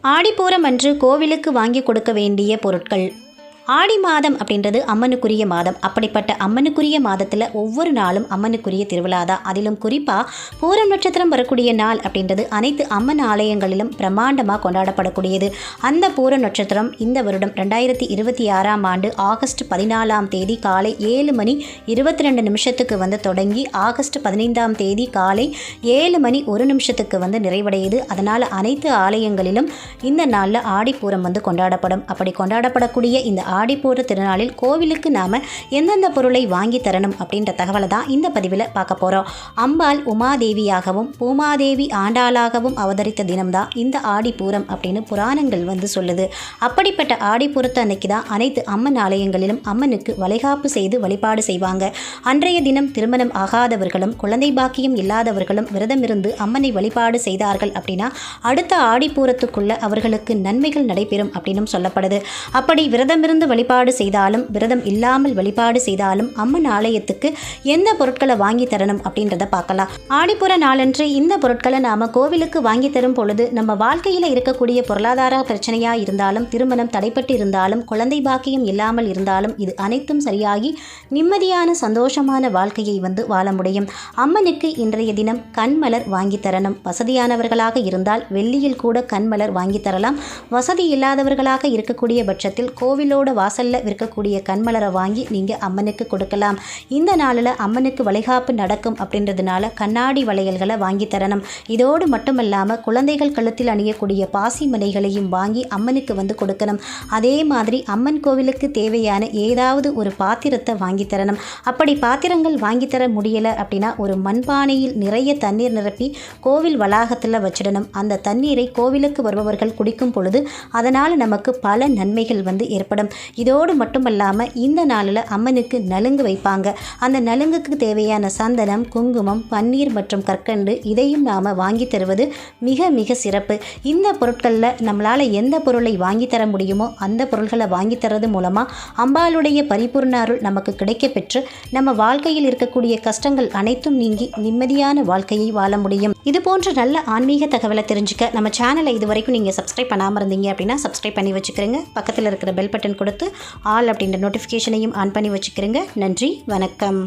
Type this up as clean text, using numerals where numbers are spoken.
ஆடிப்பூரம் அன்று கோவிலுக்கு வாங்கி கொடுக்க வேண்டிய பொருட்கள். ஆடி மாதம் அப்படின்றது அம்மனுக்குரிய மாதம். அப்படிப்பட்ட அம்மனுக்குரிய மாதத்தில் ஒவ்வொரு நாளும் அம்மனுக்குரிய திருவிழா தான். அதிலும் குறிப்பாக பூரம் நட்சத்திரம் வரக்கூடிய நாள் அப்படின்றது அனைத்து அம்மன் ஆலயங்களிலும் பிரம்மாண்டமாக கொண்டாடப்படக்கூடியது. அந்த பூரம் நட்சத்திரம் இந்த வருடம் 2026ஆம் ஆண்டு ஆகஸ்ட் 14ஆம் தேதி காலை 7:22 வந்து தொடங்கி ஆகஸ்ட் 15ஆம் தேதி காலை 7:01 நிறைவடையுது. அதனால் அனைத்து ஆலயங்களிலும் இந்த நாளில் ஆடிப்பூரம் கொண்டாடப்படும். அப்படி கொண்டாடப்படக்கூடிய இந்த ஆடிப்பூர திருநாளில் கோவிலுக்கு நாம் எந்தெந்த பொருளை வாங்கி தரணும் அப்படின்ற தகவலை தான் இந்த பதிவில் பார்க்க போகிறோம். அம்பாள் உமாதேவியாகவும் பூமாதேவி ஆண்டாளாகவும் அவதரித்த தினம்தான் இந்த ஆடிப்பூரம் அப்படின்னு புராணங்கள் சொல்லுது. அப்படிப்பட்ட ஆடிப்பூரத்து அன்னைக்கு தான் அனைத்து அம்மன் ஆலயங்களிலும் அம்மனுக்கு வளைகாப்பு செய்து வழிபாடு செய்வாங்க. அன்றைய தினம் திருமணம் ஆகாதவர்களும் குழந்தை பாக்கியம் இல்லாதவர்களும் விரதமிருந்து அம்மனை வழிபாடு செய்தார்கள் அப்படின்னா அடுத்த ஆடிப்பூரத்துக்குள்ள அவர்களுக்கு நன்மைகள் நடைபெறும் அப்படின்னு சொல்லப்படுது. அப்படி விரதமிருந்து வழிபாடு செய்தாலும் விரதம் இல்லாமல் வழிபாடு செய்தாலும் அம்மன் ஆலயத்துக்கு எந்த பொருட்களை வாங்கி தரணும் அப்படின்றத பார்க்கலாம். ஆடிப்புற நாளன்று இந்த பொருட்களை நாம கோவிலுக்கு வாங்கி தரும் பொழுது நம்ம வாழ்க்கையில் இருக்கக்கூடிய பொருளாதார பிரச்சனையா இருந்தாலும், திருமணம் தடைப்பட்டு இருந்தாலும், குழந்தை பாக்கியம் இல்லாமல் இருந்தாலும் இது அனைத்தும் சரியாகி நிம்மதியான சந்தோஷமான வாழ்க்கையை வாழ முடியும். அம்மனுக்கு இன்றைய தினம் கண்மலர் வாங்கி தரணும். வசதியானவர்களாக இருந்தால் வெள்ளியில் கூட கண்மலர் வாங்கி தரலாம். வசதி இல்லாதவர்களாக இருக்கக்கூடிய பட்சத்தில் கோவிலோட வாசல்ல விற்கக்கூடிய கண்மலரை வாங்கி நீங்க அம்மனுக்கு கொடுக்கலாம். இந்த நாளில் அம்மனுக்கு வளைகாப்பு நடக்கும் அப்படின்றதுனால கண்ணாடி வளையல்களை வாங்கி தரணும். இதோடு மட்டுமல்லாமல் குழந்தைகள் கழுத்தில் அணியக்கூடிய பாசி மணிகளையும் வாங்கி அம்மனுக்கு கொடுக்கணும். அதே மாதிரி அம்மன் கோவிலுக்கு தேவையான ஏதாவது ஒரு பாத்திரத்தை வாங்கி தரணும். அப்படி பாத்திரங்கள் வாங்கி தர முடியலை அப்படின்னா ஒரு மண்பானையில் நிறைய தண்ணீர் நிரப்பி கோவில் வளாகத்தில் வச்சிடணும். அந்த தண்ணீரை கோவிலுக்கு வருபவர்கள் குடிக்கும் பொழுது அதனால் நமக்கு பல நன்மைகள் ஏற்படும். இதோடு மட்டுமல்லாமல் இந்த நாளில் அம்மனுக்கு நலுங்கு வைப்பாங்க. அந்த நலுங்குக்கு தேவையான சந்தனம், குங்குமம், பன்னீர் மற்றும் கற்கண்டு இதையும் நாம் வாங்கி தருவது மிக மிக சிறப்பு. இந்த பொருட்களில் நம்மளால் எந்த பொருளை வாங்கி தர முடியுமோ அந்த பொருட்களை வாங்கி தரது மூலமாக அம்பாளுடைய பரிபூர்ண அருள் நமக்கு கிடைக்க பெற்று நம்ம வாழ்க்கையில் இருக்கக்கூடிய கஷ்டங்கள் அனைத்தும் நீங்கி நிம்மதியான வாழ்க்கையை வாழ முடியும். இது போன்ற நல்ல ஆன்மீக தகவலை தெரிஞ்சுக்க நம்ம சேனலை இது வரைக்கும் நீங்கள் சப்ஸ்கிரைப் பண்ணாமல் இருந்தீங்க அப்படின்னா சப்ஸ்கிரைப் பண்ணி வச்சுக்கிறேங்க. பக்கத்தில் இருக்கிற பெல் பட்டன் கொடுத்து ஆல் அப்படின்ற நோட்டிஃபிகேஷனையும் ஆன் பண்ணி வச்சுக்கிறேங்க. நன்றி, வணக்கம்.